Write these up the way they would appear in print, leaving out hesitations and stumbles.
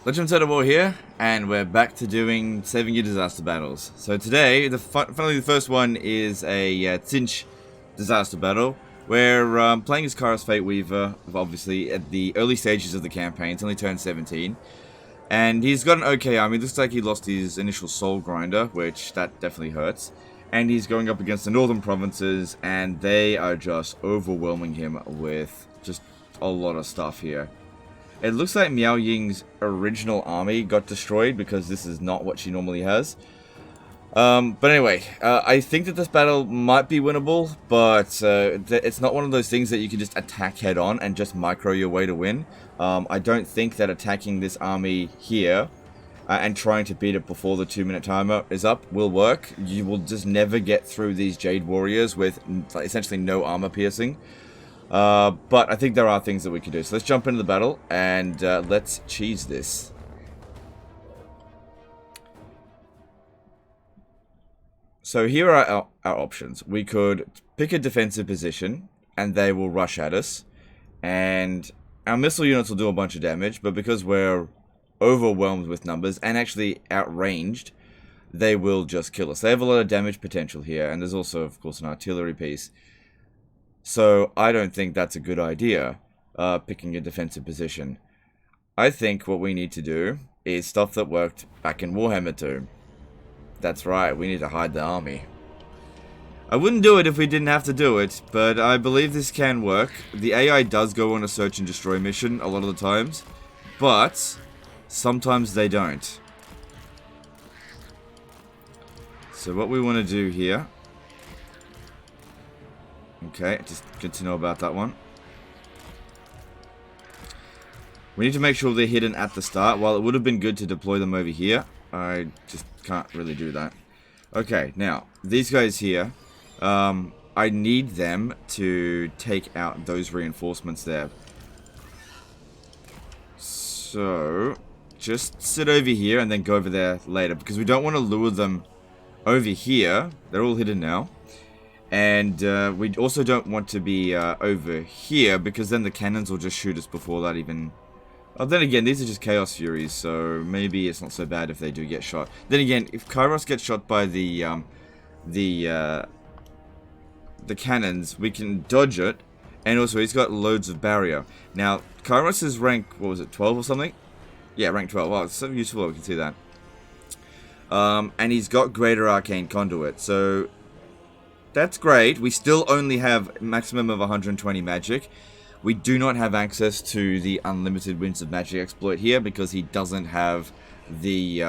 Legend of War here, and we're back to doing saving your disaster battles. So today, finally the first one is a Tzinch disaster battle. We're playing as Kara's Fate Weaver, obviously at the early stages of the campaign. It's only turned 17, and he's got an okay army. Looks like he lost his initial Soul Grinder, which that definitely hurts. And he's going up against the northern provinces, and they are just overwhelming him with just a lot of stuff here. It looks like Miao Ying's original army got destroyed because this is not what she normally has. But anyway, I think that this battle might be winnable, but it's not one of those things that you can just attack head on and just micro your way to win. I don't think that attacking this army here and trying to beat it before the 2-minute timer is up will work. You will just never get through these Jade Warriors with essentially no armor piercing. But I think there are things that we can do. So let's jump into the battle and let's cheese this. So here are our options. We could pick a defensive position and they will rush at us. And our missile units will do a bunch of damage, but because we're overwhelmed with numbers and actually outranged, they will just kill us. They have a lot of damage potential here, and there's also, of course, an artillery piece. So I don't think that's a good idea, picking a defensive position. I think what we need to do is stuff that worked back in Warhammer 2. That's right, we need to hide the army. I wouldn't do it if we didn't have to do it, but I believe this can work. The AI does go on a search and destroy mission a lot of the times, but sometimes they don't. So what we want to do here... Okay, just good to know about that one. We need to make sure they're hidden at the start. While it would have been good to deploy them over here, I just can't really do that. Okay, now, these guys here, I need them to take out those reinforcements there. So, just sit over here and then go over there later, because we don't want to lure them over here. They're all hidden now. And we also don't want to be over here, because then the cannons will just shoot us before that even... Oh, then again, these are just Chaos Furies, so maybe it's not so bad if they do get shot. Then again, if Kairos gets shot by the cannons, we can dodge it, and also he's got loads of barrier. Now, Kairos is rank, what was it, 12 or something? Yeah, rank 12. Oh, it's so useful, we can see that. And he's got Greater Arcane Conduit, so... That's great. We still only have maximum of 120 magic. We do not have access to the unlimited Winds of Magic exploit here because he doesn't have the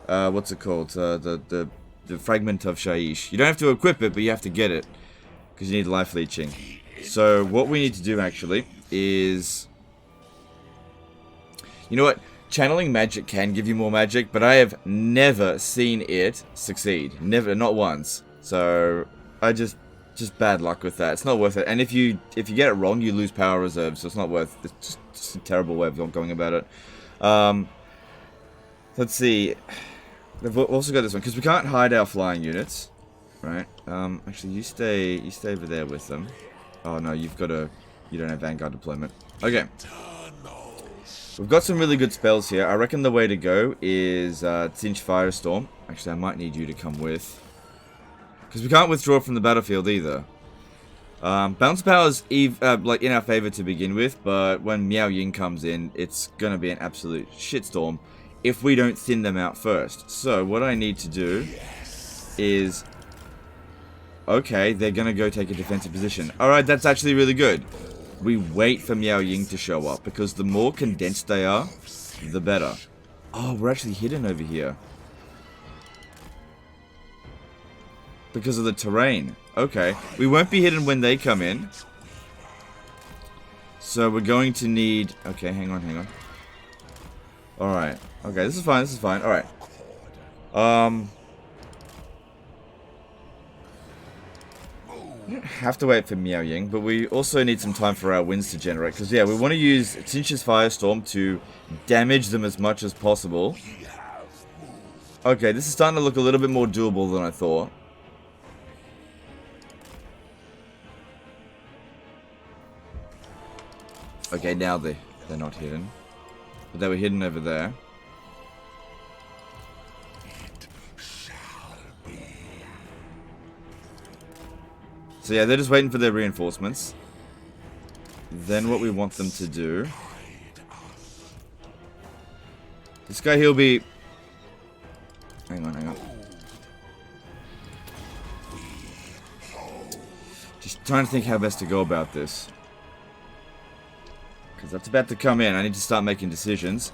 what's it called? The fragment of Shaiish. You don't have to equip it, but you have to get it because you need life leeching. So what we need to do actually is, you know what? Channeling magic can give you more magic, but I have never seen it succeed. Never, not once. So I just bad luck with that. It's not worth it. And if you get it wrong, you lose power reserves. So it's not worth. It's just a terrible way of going about it. Let's see. We've also got this one because we can't hide our flying units, right? Actually, you stay over there with them. Oh no, you don't have Vanguard deployment. Okay. We've got some really good spells here. I reckon the way to go is Tzinch Firestorm. Actually, I might need you to come with. Because we can't withdraw from the battlefield either. Bounce power's like in our favor to begin with, but when Miao Ying comes in, it's gonna be an absolute shitstorm if we don't thin them out first. So what I need to do is... Okay, they're gonna go take a defensive position. Alright, that's actually really good. We wait for Miao Ying to show up, because the more condensed they are, the better. Oh, we're actually hidden over here. Because of the terrain. Okay. We won't be hidden when they come in. So we're going to need... Okay, hang on. Alright. Okay, this is fine. Alright. We don't have to wait for Miao Ying, but we also need some time for our winds to generate. Because, yeah, we want to use Tzinch's Firestorm to damage them as much as possible. Okay, this is starting to look a little bit more doable than I thought. Okay, now they're not hidden. But they were hidden over there. So yeah, they're just waiting for their reinforcements. Then what we want them to do... This guy, he'll be... Hang on. Just trying to think how best to go about this. Because that's about to come in. I need to start making decisions.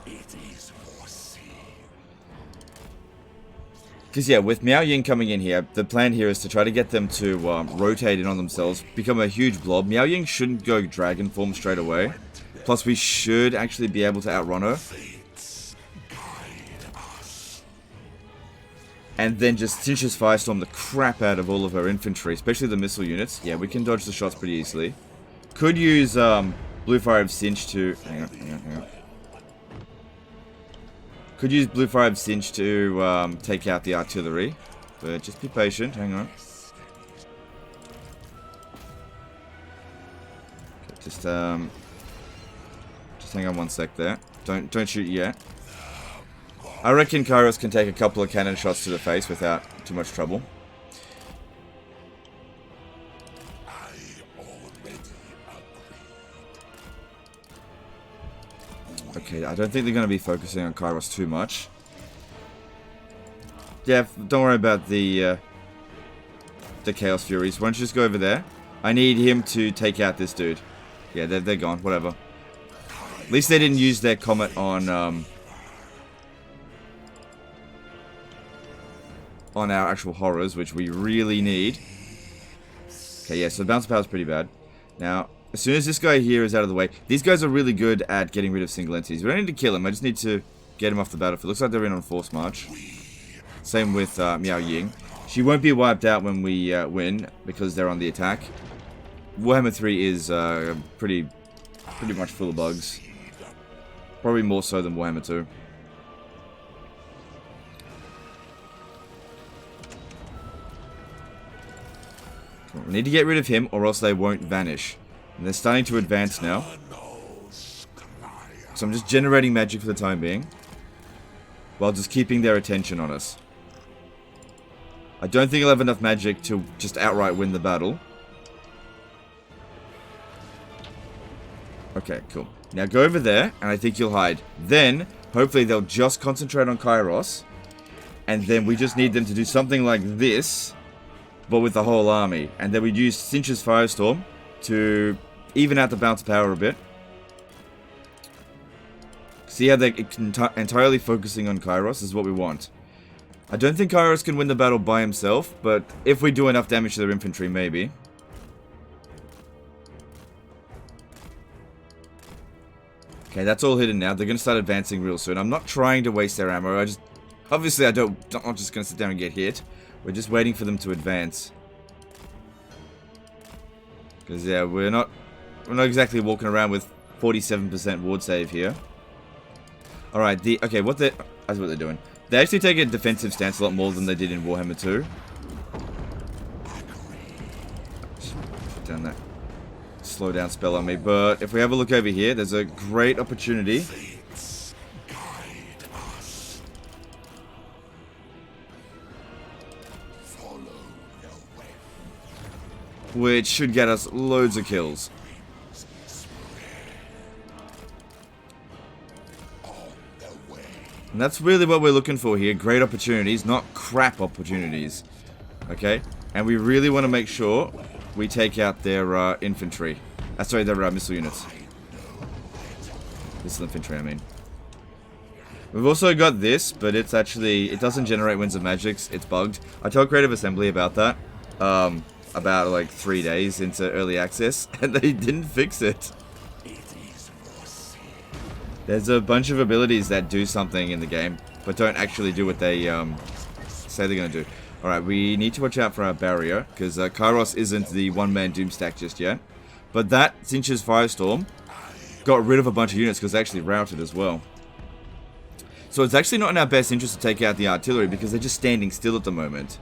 Because yeah, with Miao Ying coming in here, the plan here is to try to get them to rotate in on themselves, become a huge blob. Miao Ying shouldn't go dragon form straight away. Plus we should actually be able to outrun her. And then just Cinch's Firestorm the crap out of all of her infantry, especially the missile units. Yeah, we can dodge the shots pretty easily. Could use Blue Fire of Cinch to... Hang on. Could use Blue Fire of Cinch to take out the artillery. But just be patient, hang on. Okay, just hang on one sec there. Don't shoot yet. I reckon Kairos can take a couple of cannon shots to the face without too much trouble. Okay, I don't think they're going to be focusing on Kairos too much. Yeah, don't worry about the Chaos Furies. Why don't you just go over there? I need him to take out this dude. Yeah, they're gone. Whatever. At least they didn't use their comet on our actual horrors, which we really need. Okay, yeah, so bounce power is pretty bad. Now, as soon as this guy here is out of the way, these guys are really good at getting rid of single entities. We don't need to kill him, I just need to get him off the battlefield. Looks like they're in on force march. Same with Miao Ying. She won't be wiped out when we win, because they're on the attack. Warhammer 3 is pretty much full of bugs. Probably more so than Warhammer 2. We need to get rid of him, or else they won't vanish. And they're starting to advance now. So I'm just generating magic for the time being, while just keeping their attention on us. I don't think I'll have enough magic to just outright win the battle. Okay, cool. Now go over there, and I think you'll hide. Then, hopefully they'll just concentrate on Kairos. And then we just need them to do something like this, but with the whole army. And then we use Cinch's Firestorm to even out the bounce power a bit. See how they're entirely focusing on Kairos is what we want. I don't think Kairos can win the battle by himself, but if we do enough damage to their infantry, maybe. Okay, that's all hidden now. They're going to start advancing real soon. I'm not trying to waste their ammo. Obviously, I'm not just going to sit down and get hit. We're just waiting for them to advance. Because, yeah, we're not exactly walking around with 47% ward save here. Alright, that's what they're doing. They actually take a defensive stance a lot more than they did in Warhammer 2. Put down that slow down spell on me. But if we have a look over here, there's a great opportunity. Which should get us loads of kills. And that's really what we're looking for here. Great opportunities, not crap opportunities. Okay? And we really want to make sure we take out their infantry. Sorry, their missile units. Missile infantry, I mean. We've also got this, but it's actually... It doesn't generate Winds of Magics. It's bugged. I told Creative Assembly about that. About like 3 days into early access. And they didn't fix it. There's a bunch of abilities that do something in the game, but don't actually do what they say they're going to do. Alright, we need to watch out for our barrier, because Kairos isn't the one-man doom stack just yet. But that, Cinch's Firestorm, got rid of a bunch of units, because they actually routed as well. So it's actually not in our best interest to take out the artillery, because they're just standing still at the moment.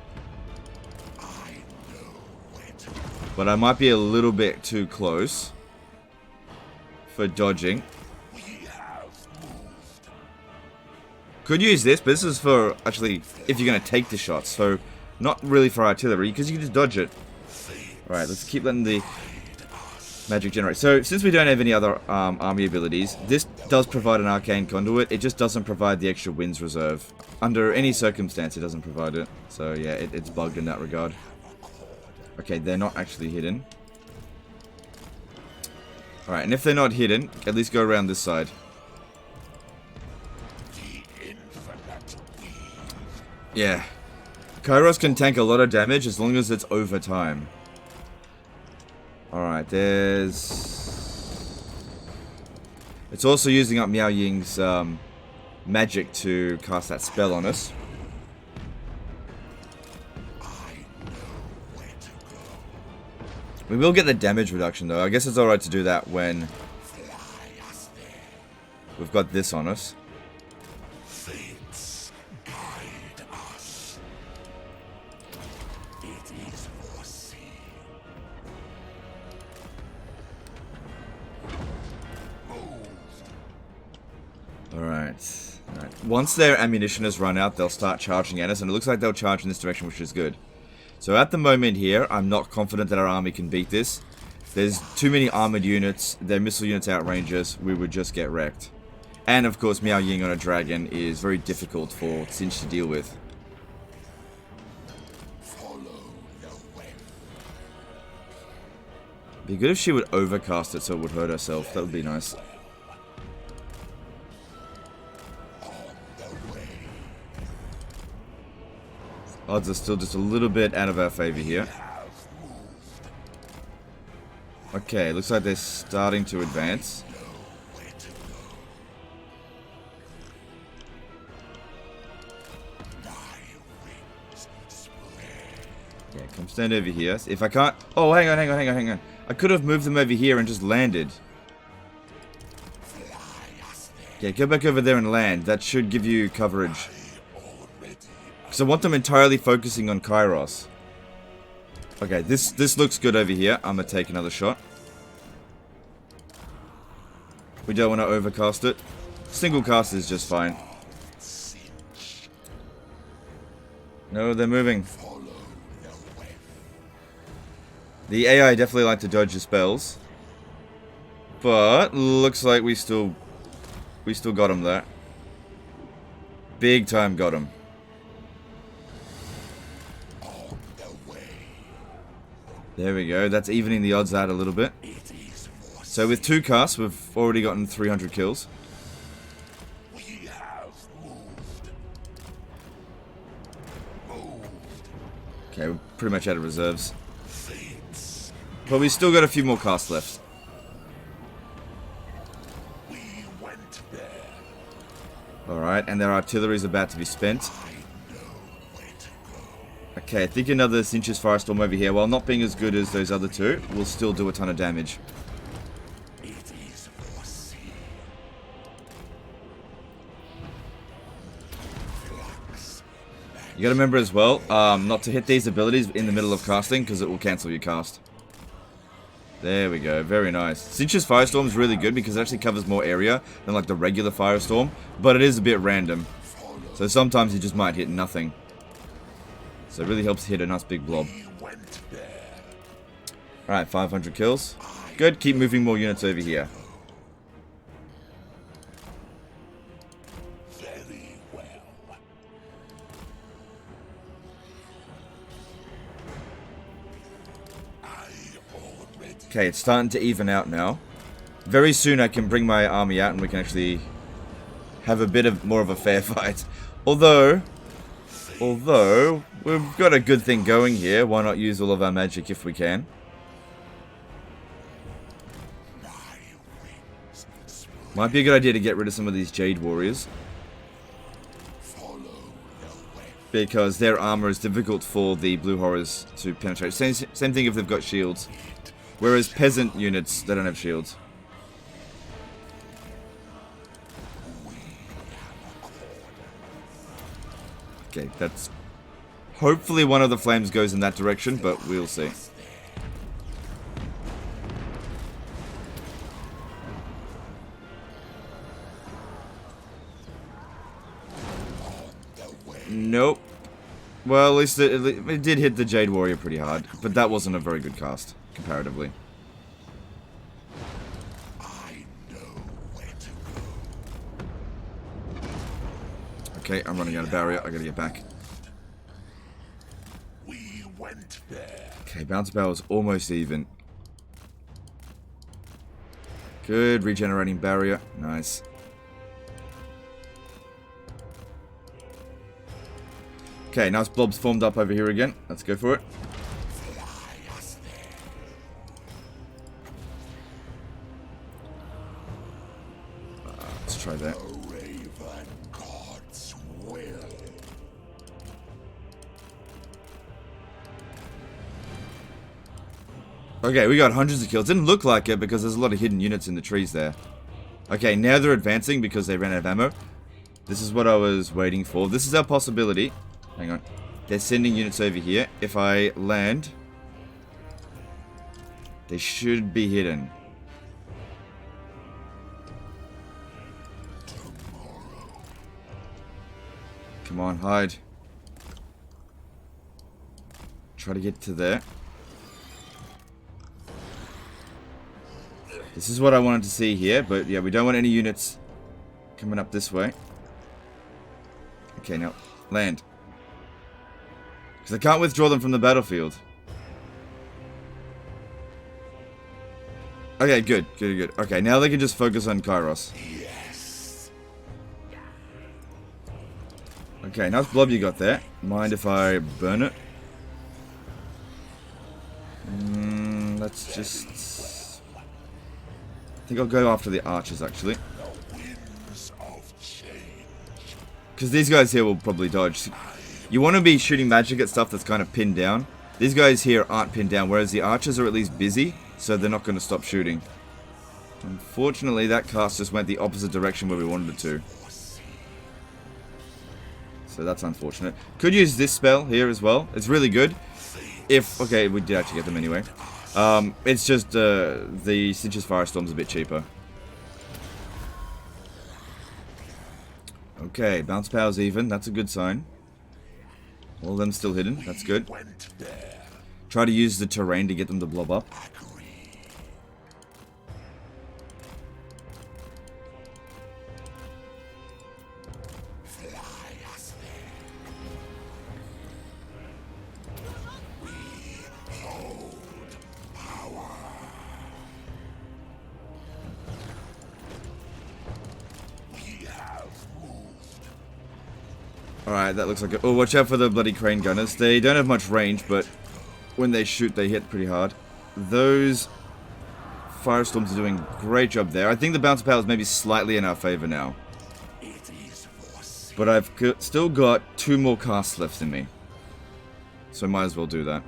But I might be a little bit too close for dodging. Could use this, but this is for, actually, if you're going to take the shots. So, not really for artillery, because you can just dodge it. Alright, let's keep letting the magic generate. So, since we don't have any other army abilities, this does provide an arcane conduit. It just doesn't provide the extra winds reserve. Under any circumstance, it doesn't provide it. So, yeah, it's bugged in that regard. Okay, they're not actually hidden. Alright, and if they're not hidden, at least go around this side. Yeah. Kairos can tank a lot of damage as long as it's over time. Alright, there's... It's also using up Miao Ying's magic to cast that spell on us. We will get the damage reduction though. I guess it's alright to do that when we've got this on us. Alright. Once their ammunition has run out, they'll start charging at us, and it looks like they'll charge in this direction, which is good. So at the moment here, I'm not confident that our army can beat this. There's too many armored units, their missile units outrange us, we would just get wrecked. And of course, Miao Ying on a dragon is very difficult for Tsinch to deal with. Be good if she would overcast it so it would hurt herself, that would be nice. Odds are still just a little bit out of our favor here. Okay, looks like they're starting to advance. Yeah, come stand over here. If I can't... Oh, hang on. I could have moved them over here and just landed. Yeah, go back over there and land. That should give you coverage. Because I want them entirely focusing on Kairos. Okay, this looks good over here. I'm going to take another shot. We don't want to overcast it. Single cast is just fine. No, they're moving. The AI definitely like to dodge your spells. But looks like we still got him there. Big time got him. There we go. That's evening the odds out a little bit. So with 2 casts, we've already gotten 300 kills. Okay, we're pretty much out of reserves. But we still got a few more casts left. Alright, and their artillery is about to be spent. Okay, I think another Tsinch's Firestorm over here, while not being as good as those other two, will still do a ton of damage. You gotta remember as well, not to hit these abilities in the middle of casting, because it will cancel your cast. There we go, very nice. Tsinch's Firestorm is really good because it actually covers more area than like the regular Firestorm, but it is a bit random. So sometimes you just might hit nothing. So it really helps hit a nice big blob. Alright, 500 kills. Good, keep moving more units over here. Okay, it's starting to even out now. Very soon I can bring my army out and we can actually have a bit more of a fair fight. Although, we've got a good thing going here. Why not use all of our magic if we can? Might be a good idea to get rid of some of these Jade Warriors. Because their armor is difficult for the Blue Horrors to penetrate. Same thing if they've got shields. Whereas peasant units, they don't have shields. Okay, that's... Hopefully one of the flames goes in that direction, but we'll see. Nope. Well, at least it did hit the Jade Warrior pretty hard, but that wasn't a very good cast, comparatively. I know where to go. Okay, I'm running out of barrier. I gotta get back. We went there. Okay, bounce barrel is almost even. Good, regenerating barrier. Nice. Okay, now it's Blob's formed up over here again. Let's go for it. Let's try that. Okay, we got hundreds of kills. Didn't look like it because there's a lot of hidden units in the trees there. Okay, now they're advancing because they ran out of ammo. This is what I was waiting for. This is our possibility. Hang on. They're sending units over here. If I land, they should be hidden. Come on, hide. Try to get to there. This is what I wanted to see here, but yeah, we don't want any units coming up this way. Okay, now, land. Because I can't withdraw them from the battlefield. Okay, good. Okay, now they can just focus on Kairos. Yes. Okay, now it's Blob you got there. Mind if I burn it? Let's just... I think I'll go after the archers, actually. Because these guys here will probably dodge. You want to be shooting magic at stuff that's kind of pinned down. These guys here aren't pinned down, whereas the archers are at least busy, so they're not going to stop shooting. Unfortunately, that cast just went the opposite direction where we wanted it to. So that's unfortunate. Could use this spell here as well. It's really good. If... Okay, we did actually get them anyway. It's just the Cinch's Firestorm's a bit cheaper. Okay, bounce power's even. That's a good sign. All of them still hidden. That's good. Try to use the terrain to get them to blob up. Alright, that looks like it. Oh, watch out for the bloody crane gunners. They don't have much range, but when they shoot, they hit pretty hard. Those Firestorms are doing a great job there. I think the bounce power is maybe slightly in our favor now. But I've still got 2 more casts left in me. So I might as well do that.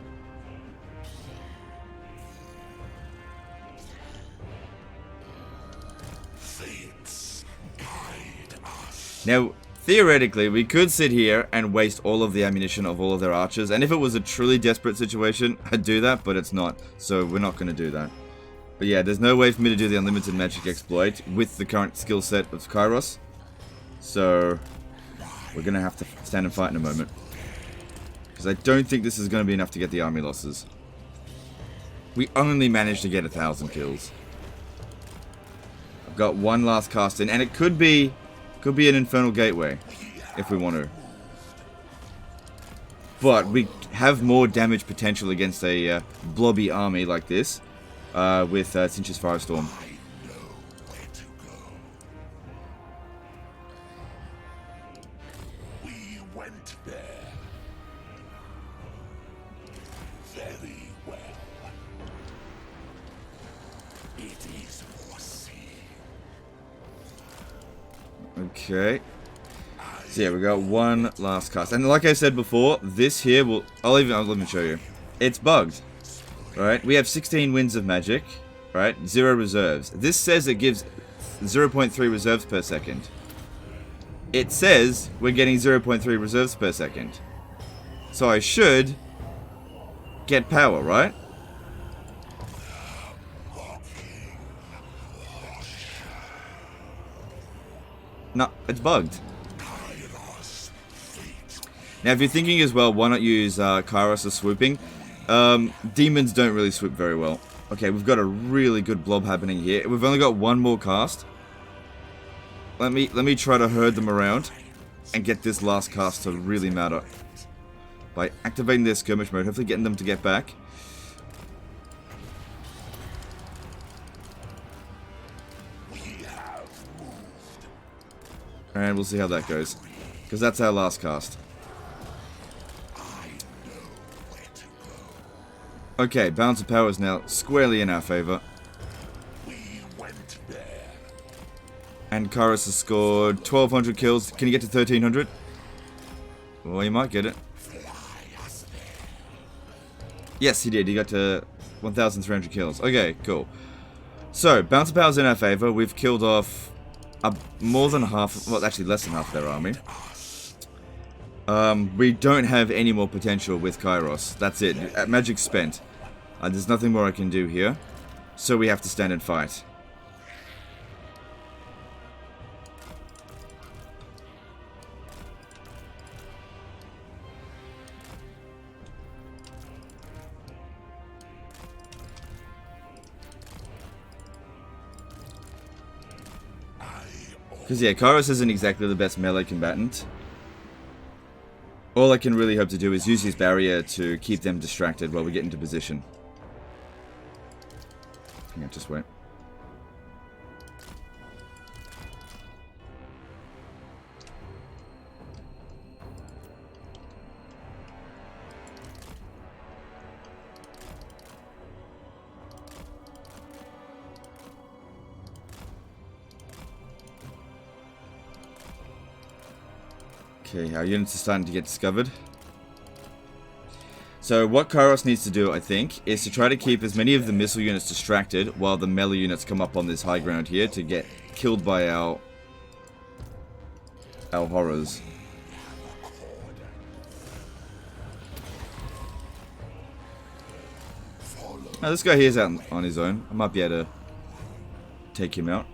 Now, theoretically, we could sit here and waste all of the ammunition of all of their archers, and if it was a truly desperate situation, I'd do that, but it's not, so we're not going to do that. But yeah, there's no way for me to do the unlimited magic exploit with the current skill set of Kairos, so we're going to have to stand and fight in a moment. Because I don't think this is going to be enough to get the army losses. We only managed to get 1,000 kills. I've got one last cast in, and it could be an Infernal Gateway, if we want to. But we have more damage potential against a blobby army like this, with Cinch's Firestorm. We went there. Very well. It is foreseen. Okay. So yeah, we got one last cast. And like I said before, this here will... I'll even show you. It's bugged. Alright, we have 16 winds of magic. Right, 0 reserves. This says it gives 0.3 reserves per second. It says we're getting 0.3 reserves per second. So I should get power, right? No, it's bugged. Now, if you're thinking as well, why not use Kairos as swooping? Demons don't really swoop very well. Okay, we've got a really good blob happening here. We've only got one more cast. Let me try to herd them around and get this last cast to really matter. By activating their skirmish mode, hopefully getting them to get back. And we'll see how that goes. Because that's our last cast. Okay, balance of power is now squarely in our favor. And Kairos has scored 1,200 kills. Can you get to 1,300? Well, you might get it. Yes, he did. He got to 1,300 kills. Okay, cool. So, balance of power is in our favor. We've killed off more than half, well, actually less than half their army. We don't have any more potential with Kairos. That's it. Magic's spent. There's nothing more I can do here. So we have to stand and fight. Because yeah, Kairos isn't exactly the best melee combatant. All I can really hope to do is use his barrier to keep them distracted while we get into position. Yeah, just wait. Okay, our units are starting to get discovered. So what Kairos needs to do, I think, is to try to keep as many of the missile units distracted while the melee units come up on this high ground here to get killed by our horrors. Now this guy here is out on his own. I might be able to take him out.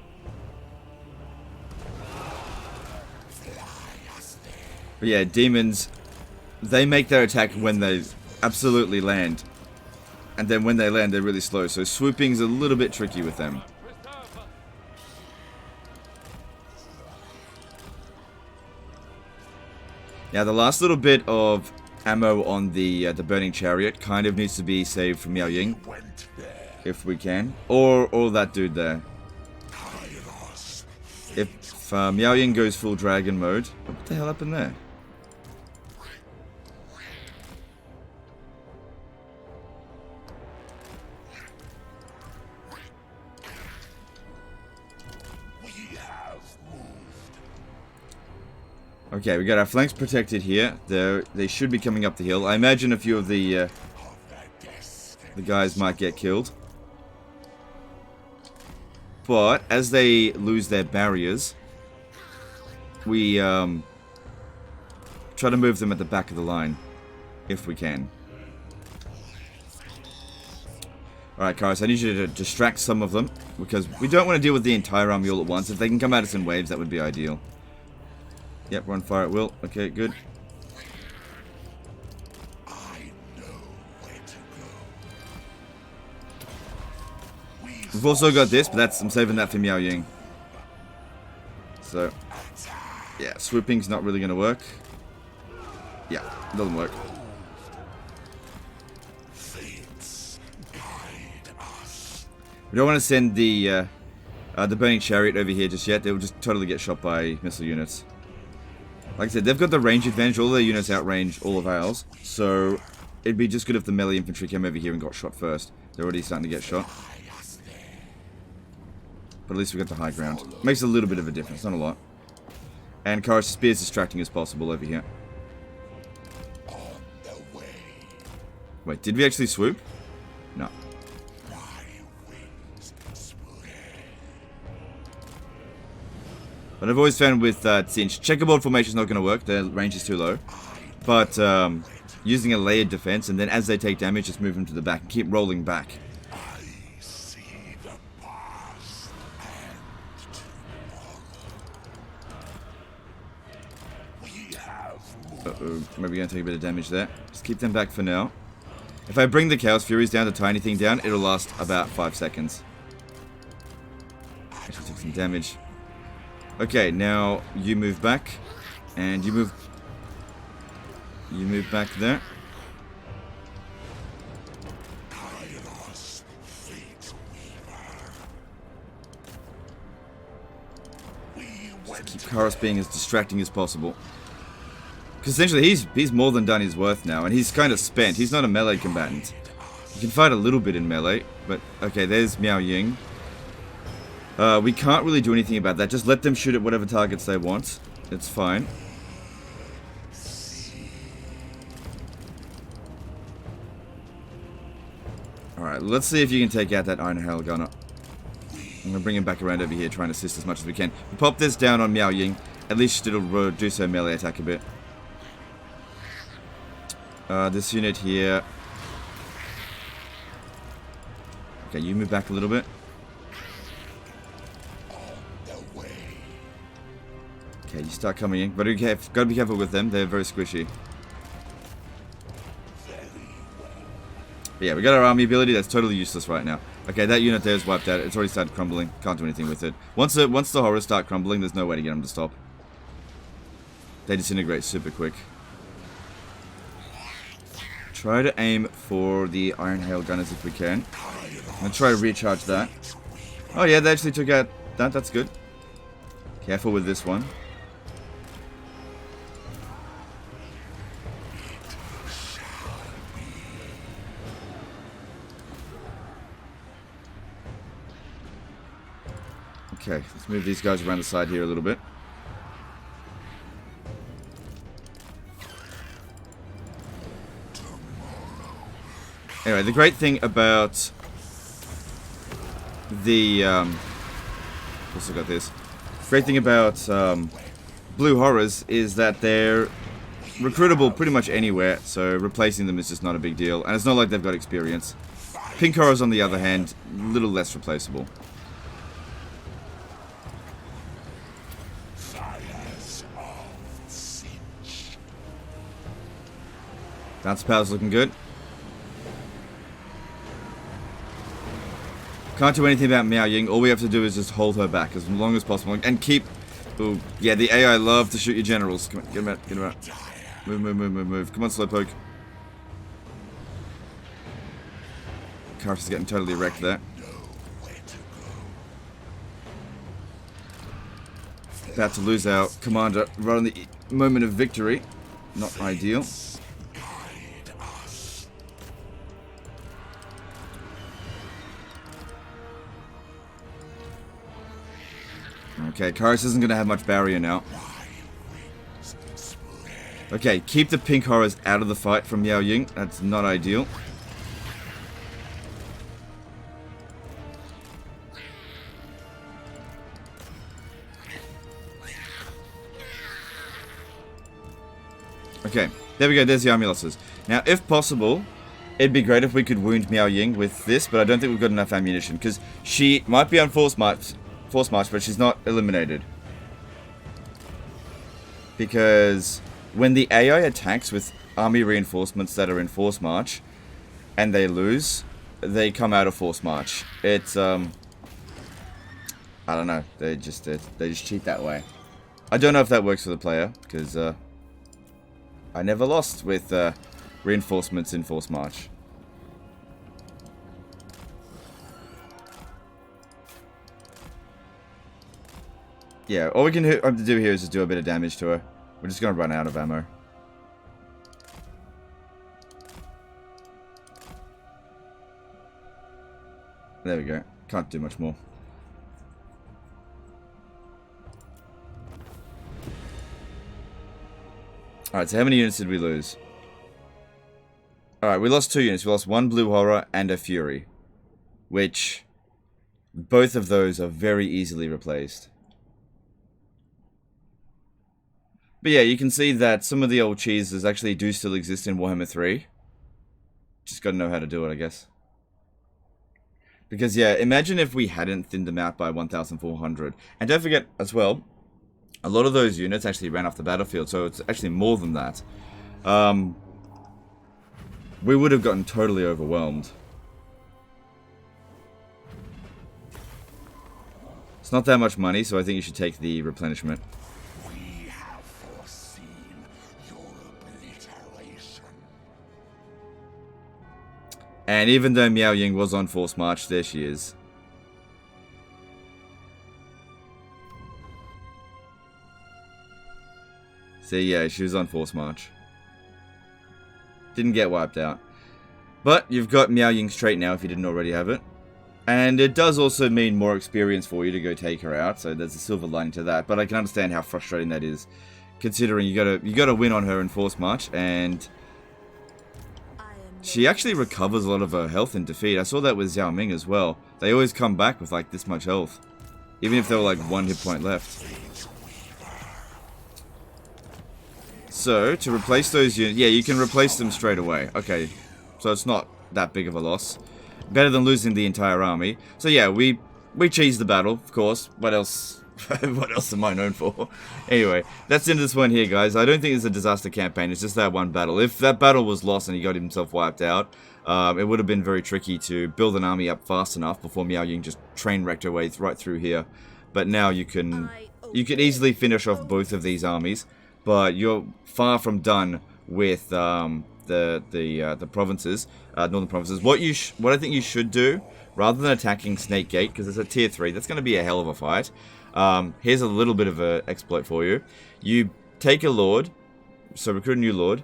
But yeah, demons, they make their attack when they absolutely land. And then when they land, they're really slow. So swooping's a little bit tricky with them. Now the last little bit of ammo on the burning chariot kind of needs to be saved from Miao Ying. If we can. Or that dude there. If Miao Ying goes full dragon mode. What the hell happened there? Okay, we got our flanks protected here. They should be coming up the hill. I imagine a few of the guys might get killed. But as they lose their barriers, we try to move them at the back of the line, if we can. Alright, Kairos, I need you to distract some of them, because we don't want to deal with the entire army all at once. If they can come at us in waves, that would be ideal. Yep, we're on fire at will. Okay, good. We've also got this, but I'm saving that for Miao Ying. So, yeah, swooping's not really going to work. Yeah, it doesn't work. We don't want to send the burning chariot over here just yet. They'll just totally get shot by missile units. Like I said, they've got the range advantage. All their units outrange all of ours. So, it'd be just good if the melee infantry came over here and got shot first. They're already starting to get shot. But at least we got the high ground. Makes a little bit of a difference, not a lot. And Kairos spear as distracting as possible over here. Wait, did we actually swoop? No. But I've always found with Cinch, checkerboard formation is not going to work. Their range is too low. But using a layered defense, and then as they take damage, just move them to the back and keep rolling back. Uh-oh, maybe gonna take a bit of damage there. Just keep them back for now. If I bring the Chaos Furies down to tie anything down, it'll last about 5 seconds. Actually took some damage. Okay, now you move back. And you move back there. Just keep Karos being as distracting as possible. Because essentially he's more than done his worth now, and he's kind of spent. He's not a melee combatant. He can fight a little bit in melee, but okay, there's Miao Ying. We can't really do anything about that. Just let them shoot at whatever targets they want. It's fine. Alright, let's see if you can take out that Iron Hail Gunner. I'm going to bring him back around over here, try and assist as much as we can. We pop this down on Miao Ying. At least it'll reduce her melee attack a bit. This unit here. Okay, you move back a little bit. Okay, you start coming in. But gotta be careful with them. They're very squishy. But yeah, we got our army ability. That's totally useless right now. Okay, that unit there is wiped out. It's already started crumbling. Can't do anything with it. Once the horrors start crumbling, there's no way to get them to stop. They disintegrate super quick. Try to aim for the Iron Hail Gunners if we can. I'm gonna try to recharge that. Oh yeah, they actually took out that. That's good. Careful with this one. Okay, let's move these guys around the side here a little bit. Anyway, the great thing about the also got this. Great thing about Blue Horrors is that they're recruitable pretty much anywhere, so replacing them is just not a big deal, and it's not like they've got experience. Pink Horrors, on the other hand, a little less replaceable. Dance Power's looking good. Can't do anything about Miao Ying. All we have to do is just hold her back as long as possible. And keep... Ooh, yeah, the AI love to shoot your generals. Come on, get him out, get him out. Move, move, move, move, move. Come on, Slowpoke. Karos is getting totally wrecked there. About to lose our commander right on the moment of victory. Not ideal. Okay, Karos isn't going to have much barrier now. Okay, keep the pink horrors out of the fight from Miao Ying. That's not ideal. Okay, there we go. There's the army losses. Now, if possible, it'd be great if we could wound Miao Ying with this, but I don't think we've got enough ammunition, because she might be on force march, but she's not eliminated. Because when the AI attacks with army reinforcements that are in force march, and they lose, they come out of force march. It's, I don't know, they just cheat that way. I don't know if that works for the player, because, I never lost with, reinforcements in force march. Yeah, all we can hope to do here is just do a bit of damage to her. We're just going to run out of ammo. There we go. Can't do much more. Alright, so how many units did we lose? Alright, we lost 2 units. We lost 1 Blue Horror and a Fury. Which, both of those are very easily replaced. But yeah, you can see that some of the old cheeses actually do still exist in Warhammer 3. Just gotta know how to do it, I guess. Because yeah, imagine if we hadn't thinned them out by 1,400. And don't forget, as well, A lot of those units actually ran off the battlefield, so it's actually more than that. We would have gotten totally overwhelmed. It's not that much money, so I think you should take the replenishment. We have foreseen your obliteration. And even though Miao Ying was on force march, there she is. So yeah, she was on force march. Didn't get wiped out. But you've got Miao Ying straight now if you didn't already have it. And it does also mean more experience for you to go take her out, so there's a silver lining to that. But I can understand how frustrating that is, considering you gotta win on her in force march, and she actually recovers a lot of her health in defeat. I saw that with Xiao Ming as well. They always come back with like this much health, even if they were like 1 hit point left. So to replace those units, yeah, you can replace them straight away. Okay, so it's not that big of a loss. Better than losing the entire army. So yeah, we cheesed the battle, of course. What else? What else am I known for? Anyway, that's the end of this one here, guys. I don't think it's a disaster campaign. It's just that one battle. If that battle was lost and he got himself wiped out, it would have been very tricky to build an army up fast enough before Miao Ying just train wrecked her way right through here. But now you can easily finish off both of these armies. But you're far from done with the provinces, northern provinces. What I think you should do, rather than attacking Snake Gate, because it's a tier 3, that's going to be a hell of a fight. Here's a little bit of an exploit for you. You take a lord, so recruit a new lord,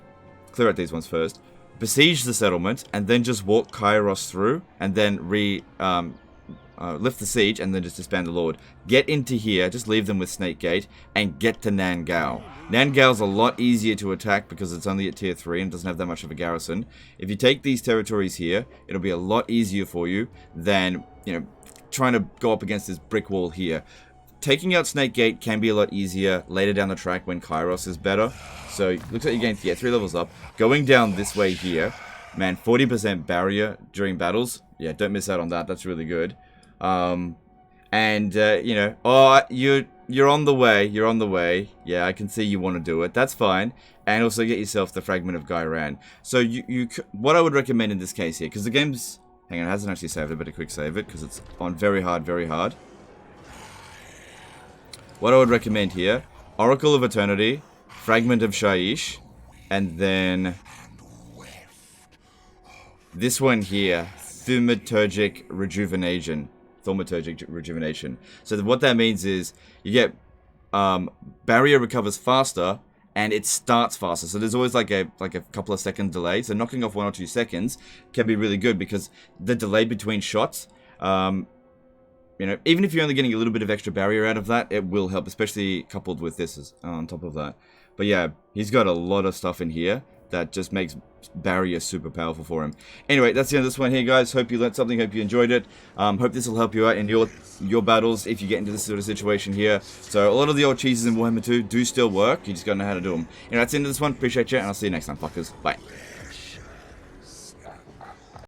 clear out these ones first, besiege the settlement, and then just walk Kairos through, and then lift the siege, and then just disband the lord. Get into here, just leave them with Snake Gate, and get to Nangao. Nangao's a lot easier to attack because it's only at tier 3 and doesn't have that much of a garrison. If you take these territories here, it'll be a lot easier for you than, you know, trying to go up against this brick wall here. Taking out Snake Gate can be a lot easier later down the track when Kairos is better. So, looks like you gain 3 levels up. Going down this way here, man, 40% barrier during battles. Yeah, don't miss out on that. That's really good. You know, oh, you're on the way. You're on the way. Yeah, I can see you want to do it. That's fine. And also get yourself the Fragment of Gairan. So what I would recommend in this case here, because the game's, hang on, it hasn't actually saved it, but a quick save it because it's on very hard, very hard. What I would recommend here, Oracle of Eternity, Fragment of Shaiish, and then this one here, Thaumaturgic Rejuvenation. Thaumaturgic Rejuvenation. So what that means is you get barrier recovers faster and it starts faster. So there's always like a couple of second delay. So knocking off 1 or 2 seconds can be really good because the delay between shots, you know, even if you're only getting a little bit of extra barrier out of that, it will help, especially coupled with this on top of that. But yeah, he's got a lot of stuff in here that just makes barrier super powerful for him. Anyway, that's the end of this one here, guys. Hope you learned something. Hope you enjoyed it. Hope this will help you out in your battles if you get into this sort of situation here. So a lot of the old cheeses in Warhammer 2 do still work. You just gotta know how to do them. Anyway, that's the end of this one. Appreciate you, and I'll see you next time, fuckers. Bye.